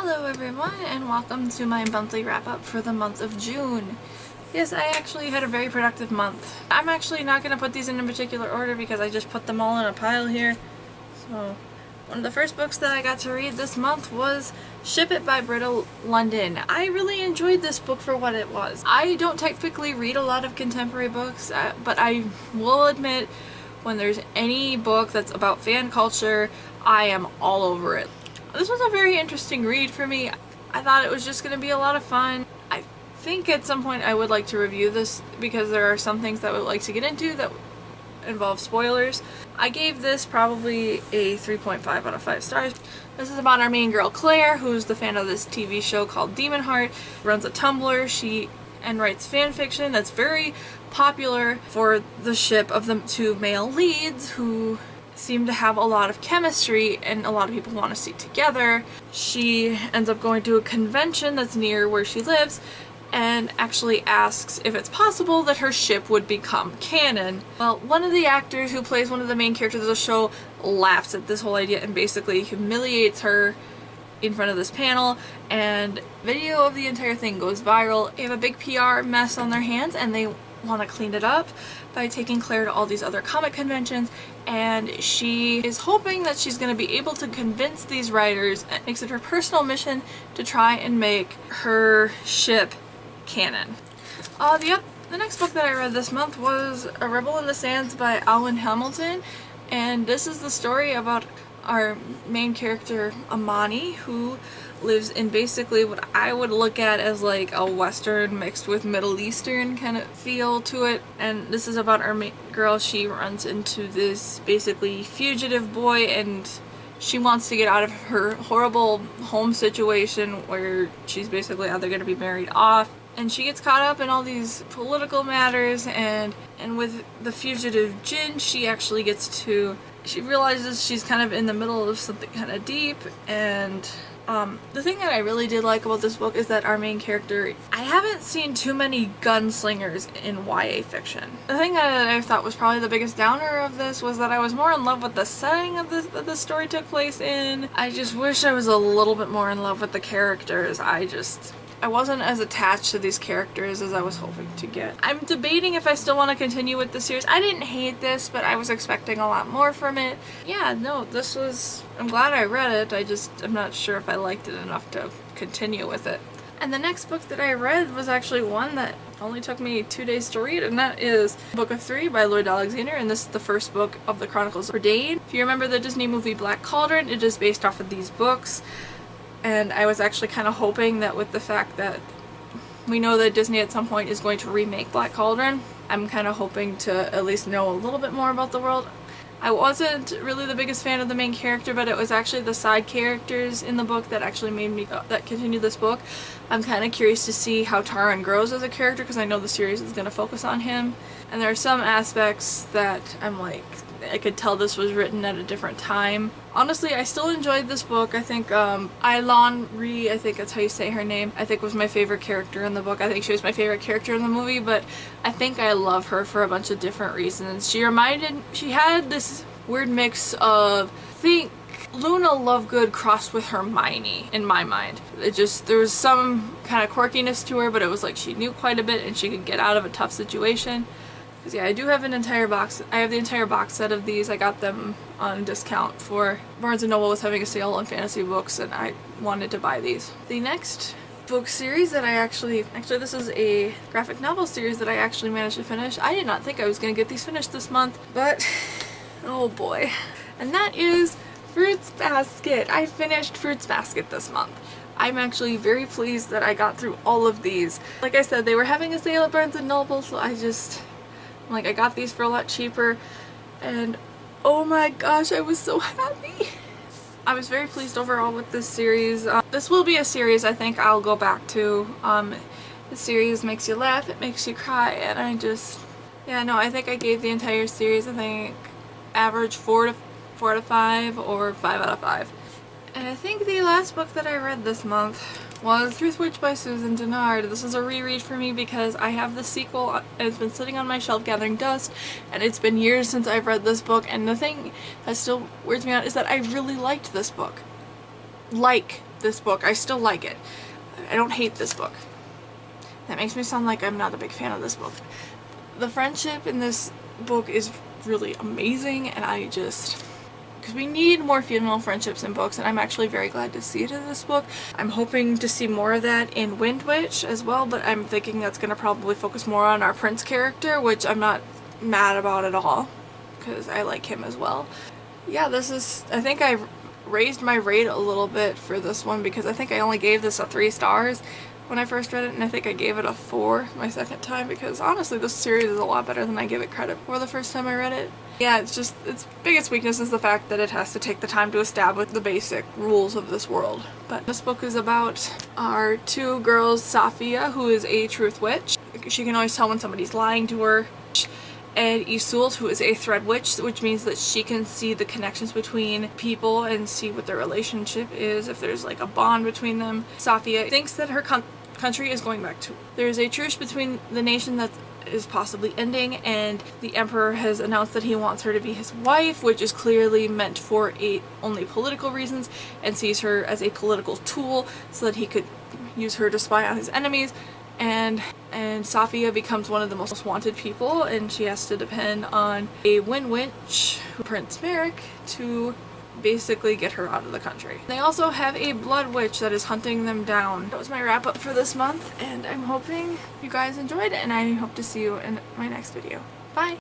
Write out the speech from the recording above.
Hello everyone and welcome to my monthly wrap-up for the month of June. Yes, I actually had a very productive month. I'm actually not going to put these in a particular order because I just put them all in a pile here. So, one of the first books that I got to read this month was Ship It by Britta London. I really enjoyed this book for what it was. I don't typically read a lot of contemporary books, but I will admit when there's any book that's about fan culture, I am all over it. This was a very interesting read for me. I thought it was just going to be a lot of fun. I think at some point I would like to review this because there are some things that I would like to get into that involve spoilers. I gave this probably a 3.5 out of 5 stars. This is about our main girl Claire, who's the fan of this TV show called Demon Heart, runs a Tumblr, and writes fan fiction that's very popular for the ship of the two male leads who seem to have a lot of chemistry and a lot of people want to see together. She ends up going to a convention that's near where she lives and actually asks if it's possible that her ship would become canon. Well, one of the actors who plays one of the main characters of the show laughs at this whole idea and basically humiliates her in front of this panel, and video of the entire thing goes viral. They have a big PR mess on their hands and they want to clean it up by taking Claire to all these other comic conventions, and she is hoping that she's going to be able to convince these writers and makes it her personal mission to try and make her ship canon. The next book that I read this month was A Rebel in the Sands by Alwyn Hamilton, and this is the story about our main character Amani, who lives in basically what I would look at as like a Western mixed with Middle Eastern kind of feel to it. And this is about our main girl. She runs into this basically fugitive boy and she wants to get out of her horrible home situation where she's basically either going to be married off. And she gets caught up in all these political matters, and with the fugitive Jin, she realizes she's kind of in the middle of something kind of deep. And the thing that I really did like about this book is that our main character, I haven't seen too many gunslingers in YA fiction. The thing that I thought was probably the biggest downer of this was that I was more in love with the setting of that the story took place in. I just wish I was a little bit more in love with the characters. I wasn't as attached to these characters as I was hoping to get. I'm debating if I still want to continue with the series. I didn't hate this, but I was expecting a lot more from it. Yeah, no, I'm glad I read it. I'm not sure if I liked it enough to continue with it. And the next book that I read was actually one that only took me 2 days to read, and that is Book of Three by Lloyd Alexander, and this is the first book of the Chronicles of Prydain. If you remember the Disney movie Black Cauldron, it is based off of these books. And I was actually kind of hoping that with the fact that we know that Disney at some point is going to remake Black Cauldron, I'm kind of hoping to at least know a little bit more about the world. I wasn't really the biggest fan of the main character, but it was actually the side characters in the book that actually made me that continued this book. I'm kind of curious to see how Taran grows as a character because I know the series is going to focus on him. And there are some aspects that I'm like, I could tell this was written at a different time. Honestly, I still enjoyed this book. I think Eilon Rhee, I think that's how you say her name, I think was my favorite character in the book. I think she was my favorite character in the movie, but I think I love her for a bunch of different reasons. She had this weird mix of, I think, Luna Lovegood crossed with Hermione in my mind. There was some kind of quirkiness to her, but it was like she knew quite a bit and she could get out of a tough situation. Yeah, I do have an entire box. I have the entire box set of these. I got them on discount for Barnes & Noble was having a sale on fantasy books and I wanted to buy these. The next book series that actually this is a graphic novel series that I actually managed to finish. I did not think I was going to get these finished this month, but oh boy. And that is Fruits Basket. I finished Fruits Basket this month. I'm actually very pleased that I got through all of these. Like I said, they were having a sale at Barnes & Noble, so I got these for a lot cheaper, and oh my gosh, I was so happy. I was very pleased overall with this series. This will be a series I think I'll go back to. The series makes you laugh, it makes you cry, and I think I gave the entire series, I think, average 4 to 5 or 5 out of 5. And I think the last book that I read this month was Truthwitch by Susan Dennard. This is a reread for me because I have the sequel and it's been sitting on my shelf gathering dust, and it's been years since I've read this book, and the thing that still weirds me out is that I really liked this book. this book. I still like it. I don't hate this book. That makes me sound like I'm not a big fan of this book. The friendship in this book is really amazing, and I just... because we need more female friendships in books, and I'm actually very glad to see it in this book. I'm hoping to see more of that in Wind Witch as well, but I'm thinking that's going to probably focus more on our Prince character, which I'm not mad about at all, because I like him as well. Yeah, this is... I think I raised my rate a little bit for this one, because I think I only gave this a 3 stars when I first read it, and I think I gave it a 4 my second time, because honestly this series is a lot better than I gave it credit for the first time I read it. Yeah, it's just, its biggest weakness is the fact that it has to take the time to establish the basic rules of this world. But this book is about our 2 girls, Safia, who is a truth witch. She can always tell when somebody's lying to her. And Iseult, who is a thread witch, which means that she can see the connections between people and see what their relationship is, if there's like a bond between them. Safia thinks that her country is going back to... There's a truce between the nation that is possibly ending, and the Emperor has announced that he wants her to be his wife, which is clearly meant for only political reasons, and sees her as a political tool so that he could use her to spy on his enemies. And Safia becomes one of the most wanted people, and she has to depend on a Wind Witch, Prince Merrick, to basically get her out of the country. They also have a Blood Witch that is hunting them down. That was my wrap up for this month, and I'm hoping you guys enjoyed it, and I hope to see you in my next video. Bye!